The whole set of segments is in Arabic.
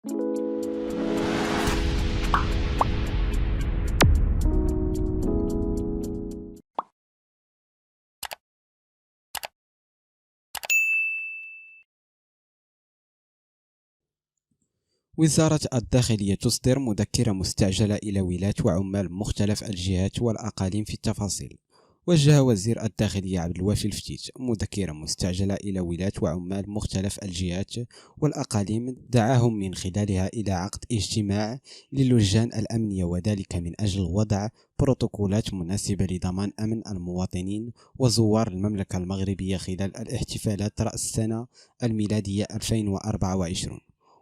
وزارة الداخلية تصدر مذكرة مستعجلة إلى ولاة وعمال مختلف الجهات والأقاليم في التفاصيل. وجه وزير الداخلية عبد الوافي الفتيت مذكرة مستعجلة إلى ولاة وعمال مختلف الجهات والأقاليم، دعاهم من خلالها إلى عقد اجتماع للجان الأمنية، وذلك من أجل وضع بروتوكولات مناسبة لضمان أمن المواطنين وزوار المملكة المغربية خلال الاحتفالات رأس السنة الميلادية 2024.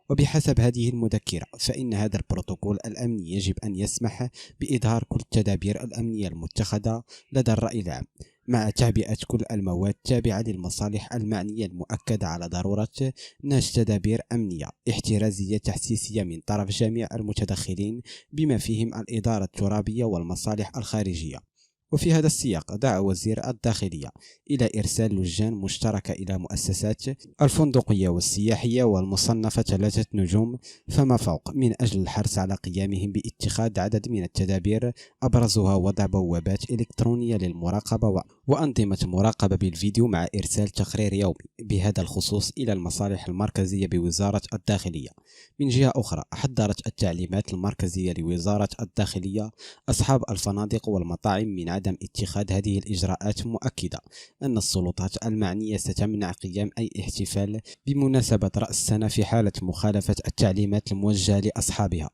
وبحسب هذه المذكرة فإن هذا البروتوكول الأمني يجب أن يسمح بإظهار كل التدابير الأمنية المتخذة لدى الرأي العام، مع تعبئة كل المواد التابعة للمصالح المعنية، المؤكدة على ضرورة نشر تدابير أمنية احترازية تحسيسية من طرف جميع المتدخلين بما فيهم الإدارة الترابية والمصالح الخارجية. وفي هذا السياق دعا وزير الداخلية إلى إرسال لجان مشتركة إلى مؤسسات الفندقية والسياحية والمصنفة 3 نجوم فما فوق من أجل الحرص على قيامهم باتخاذ عدد من التدابير، أبرزها وضع بوابات إلكترونية للمراقبة وأنظمة مراقبة بالفيديو، مع إرسال تقرير يومي بهذا الخصوص إلى المصالح المركزية بوزارة الداخلية. من جهة أخرى حذرت التعليمات المركزية لوزارة الداخلية أصحاب الفنادق والمطاعم من عدم اتخاذ هذه الإجراءات، مؤكدة أن السلطات المعنية ستمنع قيام أي احتفال بمناسبة رأس السنة في حالة مخالفة التعليمات الموجهة لأصحابها.